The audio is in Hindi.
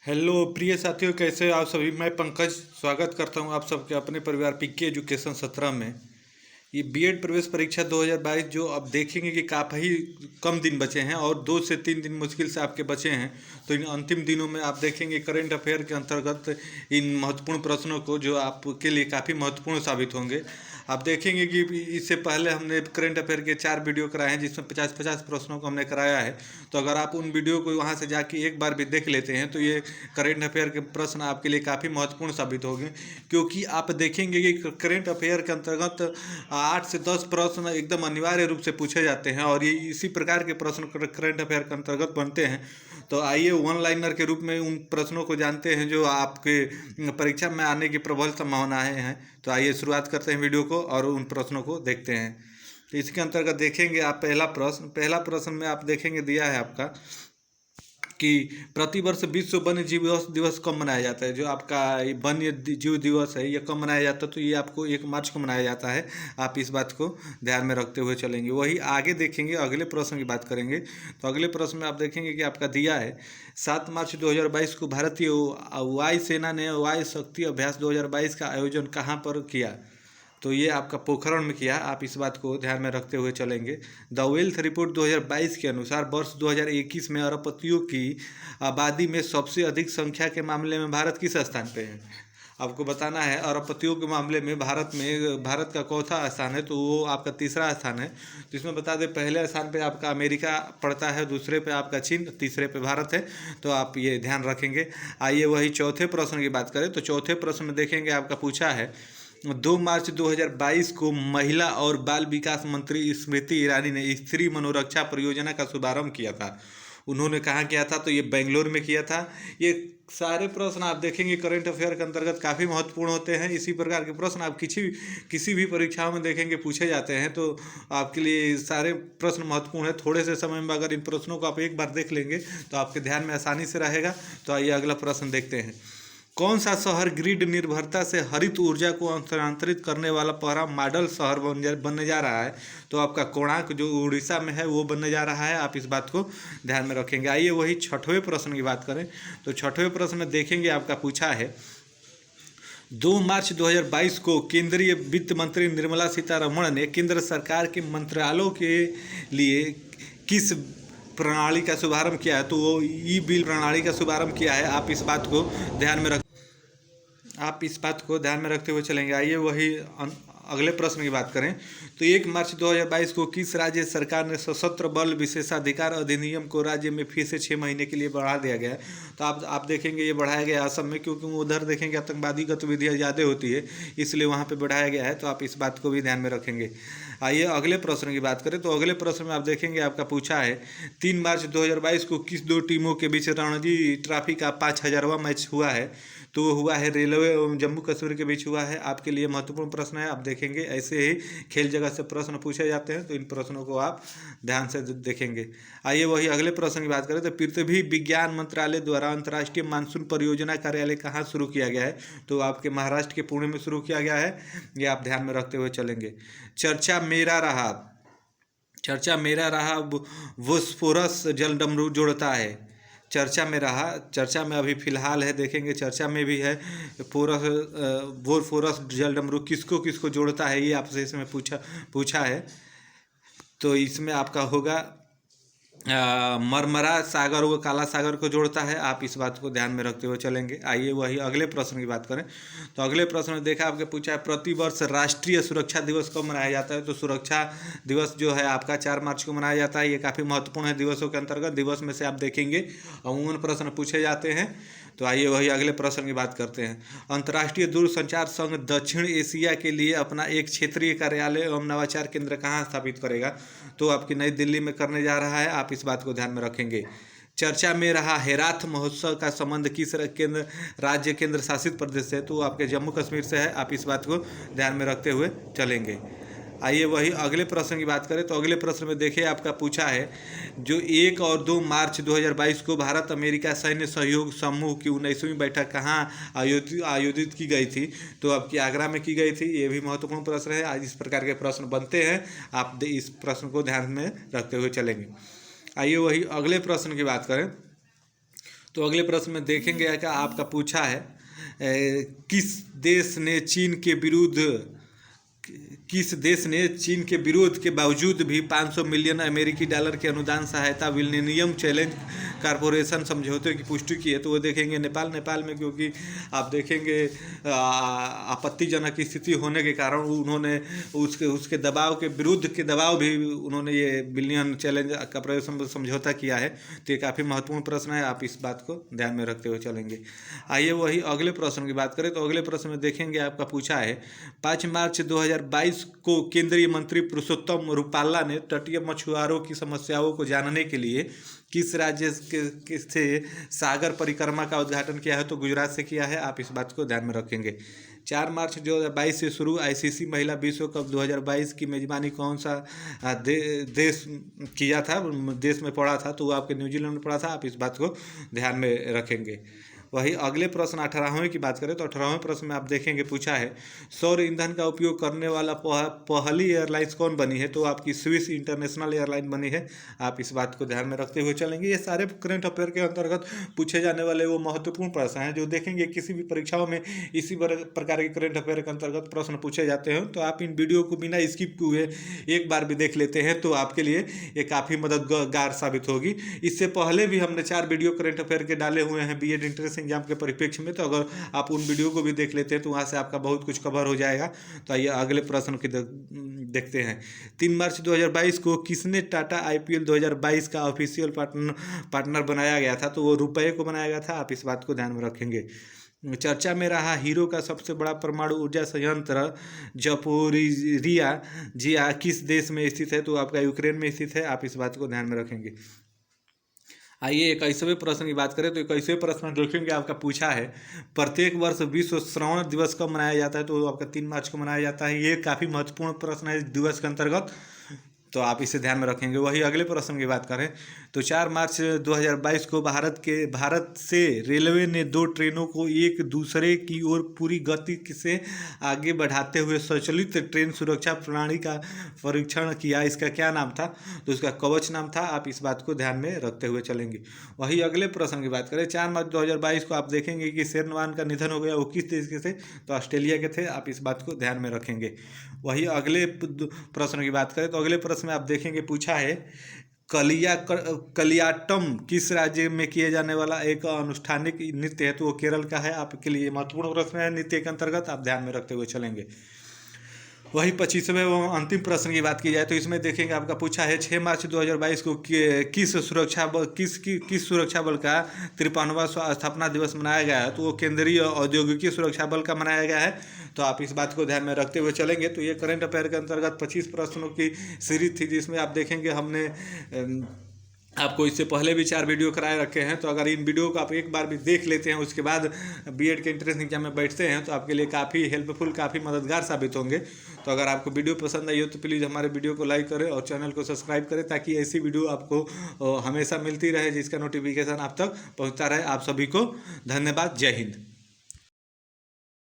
हेलो प्रिय साथियों, कैसे हो आप सभी। मैं पंकज स्वागत करता हूं आप सबके अपने परिवार पीके एजुकेशन 17 में। ये बीएड प्रवेश परीक्षा 2022 जो अब देखेंगे कि काफ़ी कम दिन बचे हैं और 2 से 3 दिन मुश्किल से आपके बचे हैं। तो इन अंतिम दिनों में आप देखेंगे करंट अफेयर के अंतर्गत इन महत्वपूर्ण प्रश्नों को जो आपके लिए काफ़ी महत्वपूर्ण साबित होंगे। आप देखेंगे कि इससे पहले हमने करंट अफेयर के 4 वीडियो कराए हैं जिसमें 50-50 प्रश्नों को हमने कराया है। तो अगर आप उन वीडियो को वहाँ से जाके एक बार भी देख लेते हैं तो ये करंट अफेयर के प्रश्न आपके लिए काफ़ी महत्वपूर्ण साबित होंगे, क्योंकि आप देखेंगे कि करंट अफेयर के अंतर्गत 8 से 10 प्रश्न एकदम अनिवार्य रूप से पूछे जाते हैं और ये इसी प्रकार के प्रश्न करंट अफेयर के अंतर्गत बनते हैं। तो आइए वन लाइनर के रूप में उन प्रश्नों को जानते हैं जो आपके परीक्षा में आने की प्रबल संभावनाएं हैं। तो आइए शुरुआत करते हैं वीडियो को और उन प्रश्नों को देखते हैं। तो इसके अंतर्गत देखेंगे आप पहला प्रश्न में आप देखेंगे दिया है आपका कि प्रतिवर्ष विश्व वन्य जीव दिवस कब मनाया जाता है। जो आपका वन्य जीव दिवस है ये कब मनाया जाता है, तो ये आपको 1 मार्च को मनाया जाता है। आप इस बात को ध्यान में रखते हुए चलेंगे। वही आगे देखेंगे, अगले प्रश्न की बात करेंगे। तो अगले प्रश्न में आप देखेंगे कि आपका दिया है 7 मार्च 2022 को भारतीय वायु सेना ने वायु शक्ति अभ्यास 2022 का आयोजन कहाँ पर किया। तो ये आपका पोखरण में किया। आप इस बात को ध्यान में रखते हुए चलेंगे। द वेल्थ रिपोर्ट 2022 के अनुसार वर्ष 2021 में अरबपतियों की आबादी में सबसे अधिक संख्या के मामले में भारत किस स्थान पे है। आपको बताना है अरबपतियों के मामले में भारत का चौथा स्थान है, तो वो आपका तीसरा स्थान है। तो इसमें बता दें पहले स्थान पे आपका अमेरिका पड़ता है, दूसरे पे आपका चीन, तीसरे पे भारत है। तो आप ये ध्यान रखेंगे। आइए वही चौथे प्रश्न की बात करें। तो चौथे प्रश्न में देखेंगे आपका पूछा है 2 मार्च 2022 को महिला और बाल विकास मंत्री स्मृति ईरानी ने स्त्री मनोरक्षा परियोजना का शुभारंभ किया था। उन्होंने कहाँ किया था, तो ये बेंगलोर में किया था। ये सारे प्रश्न आप देखेंगे करंट अफेयर के अंतर्गत काफ़ी महत्वपूर्ण होते हैं। इसी प्रकार के प्रश्न आप किसी भी परीक्षाओं में देखेंगे पूछे जाते हैं। तो आपके लिए सारे प्रश्न महत्वपूर्ण है। थोड़े से समय में अगर इन प्रश्नों को आप एक बार देख लेंगे तो आपके ध्यान में आसानी से रहेगा। तो आइए अगला प्रश्न देखते हैं। कौन सा शहर ग्रिड निर्भरता से हरित ऊर्जा को स्थानांतरित करने वाला पहला मॉडल शहर बनने जा रहा है। तो आपका कोणार्क जो उड़ीसा में है वो बनने जा रहा है। आप इस बात को ध्यान में रखेंगे। आइए वही छठवें प्रश्न की बात करें। तो छठवें प्रश्न में देखेंगे आपका पूछा है 2 मार्च 2022 को केंद्रीय वित्त मंत्री निर्मला सीतारमण ने केंद्र सरकार के मंत्रालयों के लिए किस प्रणाली का शुभारंभ किया है। तो वो ई बिल प्रणाली का शुभारंभ किया है। आप इस बात को ध्यान में रखते हुए चलेंगे। आइए वही अगले प्रश्न की बात करें। तो 1 मार्च 2022 को किस राज्य सरकार ने सशस्त्र बल विशेषाधिकार अधिनियम को राज्य में फिर से 6 महीने के लिए बढ़ा दिया गया है। तो आप देखेंगे ये बढ़ाया गया असम में, क्योंकि उधर देखेंगे आतंकवादी गतिविधियाँ ज़्यादा होती है, इसलिए वहाँ पर बढ़ाया गया है। तो आप इस बात को भी ध्यान में रखेंगे। आइए अगले प्रश्न की बात करें। तो अगले प्रश्न में आप देखेंगे आपका पूछा है 3 मार्च 2022 को किस 2 टीमों के बीच रणजी ट्रॉफी का 5000वां मैच हुआ है। तो वो हुआ है रेलवे एवं जम्मू कश्मीर के बीच हुआ है। आपके लिए महत्वपूर्ण प्रश्न है। आप देखेंगे ऐसे ही खेल जगत से प्रश्न पूछे जाते हैं, तो इन प्रश्नों को आप ध्यान से देखेंगे। आइए वही अगले प्रश्न की बात करें। तो पृथ्वी विज्ञान मंत्रालय द्वारा अंतर्राष्ट्रीय मानसून परियोजना कार्यालय कहाँ शुरू किया गया है। तो आपके महाराष्ट्र के पुणे में शुरू किया गया है। ये आप ध्यान में रखते हुए चलेंगे। चर्चा मेरा रहा बोस्फोरस जलडमरू जोड़ता है। चर्चा में अभी फिलहाल है। देखेंगे चर्चा में भी है बोस्फोरस जलडमरू किसको किसको जोड़ता है, ये आपसे इसमें पूछा है। तो इसमें आपका होगा मरमरा सागर व काला सागर को जोड़ता है। आप इस बात को ध्यान में रखते हुए चलेंगे। आइए वही अगले प्रश्न की बात करें। तो अगले प्रश्न में देखा आपके पूछा है प्रतिवर्ष राष्ट्रीय सुरक्षा दिवस कब मनाया जाता है। तो सुरक्षा दिवस जो है आपका 4 मार्च को मनाया जाता है। ये काफ़ी महत्वपूर्ण है दिवसों के अंतर्गत। दिवस में से आप देखेंगे अमूमन प्रश्न पूछे जाते हैं। तो आइए वही अगले प्रश्न की बात करते हैं। अंतर्राष्ट्रीय दूरसंचार संघ दक्षिण एशिया के लिए अपना एक क्षेत्रीय कार्यालय एवं नवाचार केंद्र कहाँ स्थापित करेगा। तो आपकी नई दिल्ली में करने जा रहा है। आप इस बात को ध्यान में रखेंगे। चर्चा में रहा हेराथ महोत्सव का संबंध किस राज्य केंद्र शासित प्रदेश से। तो आपके जम्मू कश्मीर से है। आप इस बात को ध्यान में रखते हुए चलेंगे। आइए वही अगले प्रश्न की बात करें। तो अगले प्रश्न में देखिए आपका पूछा है जो 1 और 2 मार्च 2022 को भारत अमेरिका सैन्य सहयोग समूह की 19वीं बैठक कहाँ आयोजित की गई थी। तो आपकी आगरा में की गई थी। ये भी महत्वपूर्ण प्रश्न है। आज इस प्रकार के प्रश्न बनते हैं। आप इस प्रश्न को ध्यान में रखते हुए चलेंगे। आइए वही अगले प्रश्न की बात करें। तो अगले प्रश्न में देखेंगे कि आपका पूछा है किस देश ने चीन के विरोध के बावजूद भी 500 मिलियन अमेरिकी डॉलर के अनुदान सहायता मिलेनियम चैलेंज कारपोरेशन समझौते की पुष्टि की है। तो वो देखेंगे नेपाल में, क्योंकि आप देखेंगे आपत्तिजनक स्थिति होने के कारण उन्होंने उसके दबाव के विरुद्ध के दबाव भी उन्होंने ये मिलियन चैलेंज कारपोरेशन समझौता किया है। तो ये काफ़ी महत्वपूर्ण प्रश्न है, आप इस बात को ध्यान में रखते हुए चलेंगे। आइए वही अगले प्रश्न की बात करें। तो अगले प्रश्न में देखेंगे आपका पूछा है 5 मार्च 2022 को केंद्रीय मंत्री पुरुषोत्तम रूपाला ने तटीय मछुआरों की समस्याओं को जानने के लिए किस राज्य से सागर परिक्रमा का उद्घाटन किया है? तो गुजरात से किया है, आप इस बात को ध्यान में रखेंगे। 4 मार्च 2022 से शुरू आईसीसी महिला विश्व कप 2022 की मेजबानी कौन सा देश किया था, देश में पड़ा था? तो वो आपके न्यूजीलैंड में पड़ा था, आप इस बात को ध्यान में रखेंगे। वही अगले प्रश्न 18वें की बात करें तो 18वें प्रश्न में आप देखेंगे पूछा है सौर ईंधन का उपयोग करने वाला पहली एयरलाइंस कौन बनी है? तो आपकी स्विस इंटरनेशनल एयरलाइन बनी है, आप इस बात को ध्यान में रखते हुए चलेंगे। ये सारे करंट अफेयर के अंतर्गत पूछे जाने वाले वो महत्वपूर्ण प्रश्न हैं जो देखेंगे किसी भी परीक्षाओं में इसी प्रकार के करंट अफेयर के अंतर्गत प्रश्न पूछे जाते हैं। तो आप इन वीडियो को बिना स्किप हुए एक बार भी देख लेते हैं तो आपके लिए ये काफ़ी मददगार साबित होगी। इससे पहले भी हमने 4 वीडियो करंट अफेयर के डाले हुए हैं बीएड एंट्रेंस एग्जाम के परिप्रेक्ष्य में, तो अगर आप उन वीडियो को भी देख लेते हैं तो वहाँ से आपका बहुत कुछ कवर हो जाएगा। तो आइए अगले प्रश्न की देखते हैं। 3 मार्च 2022 को किसने टाटा आईपीएल 2022 का ऑफिशियल पार्टनर बनाया गया था? तो वो रुपये को बनाया गया था, आप इस बात को ध्यान में रखेंगे। चर्चा में रहा हीरो का सबसे बड़ा परमाणु ऊर्जा संयंत्र ज़पोरिजिया किस देश में स्थित है? तो आपका यूक्रेन में स्थित है, आप इस बात को ध्यान में रखेंगे। आइए 21वें प्रश्न की बात करें तो 21वें प्रश्न में देखेंगे आपका पूछा है प्रत्येक वर्ष विश्व श्रवण दिवस कब मनाया जाता है? तो आपका 3 मार्च को मनाया जाता है। ये काफ़ी महत्वपूर्ण प्रश्न है इस दिवस के अंतर्गत, तो आप इसे ध्यान में रखेंगे। वही अगले प्रश्न की बात करें तो 4 मार्च 2022 को भारत से रेलवे ने 2 ट्रेनों को एक दूसरे की ओर पूरी गति से आगे बढ़ाते हुए स्वचालित ट्रेन सुरक्षा प्रणाली का परीक्षण किया। इसका क्या नाम था? तो उसका कवच नाम था, आप इस बात को ध्यान में रखते हुए चलेंगे। वही अगले प्रश्न की बात करें 4 मार्च 2022 को आप देखेंगे कि शेरनवान का निधन हो गया, वो किस देश के थे? तो ऑस्ट्रेलिया के थे, आप इस बात को ध्यान में रखेंगे। वही अगले प्रश्न की बात करें तो अगले प्रश्न में आप देखेंगे पूछा है कलियाट्टम किस राज्य में किए जाने वाला एक अनुष्ठानिक नृत्य है? तो वो केरल का है, आपके लिए महत्वपूर्ण प्रश्न है नृत्य के अंतर्गत, आप ध्यान में रखते हुए चलेंगे। वही 25वें व अंतिम प्रश्न की बात की जाए तो इसमें देखेंगे आपका पूछा है 6 मार्च 2022 को किस सुरक्षा बल का 53वां स्थापना दिवस मनाया गया है? तो वो केंद्रीय औद्योगिकी सुरक्षा बल का मनाया गया है, तो आप इस बात को ध्यान में रखते हुए चलेंगे। तो ये करंट अफेयर के अंतर्गत 25 प्रश्नों की सीरीज थी जिसमें आप देखेंगे हमने आपको इससे पहले भी 4 वीडियो कराए रखे हैं। तो अगर इन वीडियो को आप एक बार भी देख लेते हैं उसके बाद बीएड के एंट्रेंस एग्जाम में बैठते हैं तो आपके लिए काफ़ी हेल्पफुल, काफ़ी मददगार साबित होंगे। तो अगर आपको वीडियो पसंद आई हो तो प्लीज़ हमारे वीडियो को लाइक करें और चैनल को सब्सक्राइब करें ताकि ऐसी वीडियो आपको हमेशा मिलती रहे जिसका नोटिफिकेशन आप तक पहुँचता रहे। आप सभी को धन्यवाद। जय हिंद।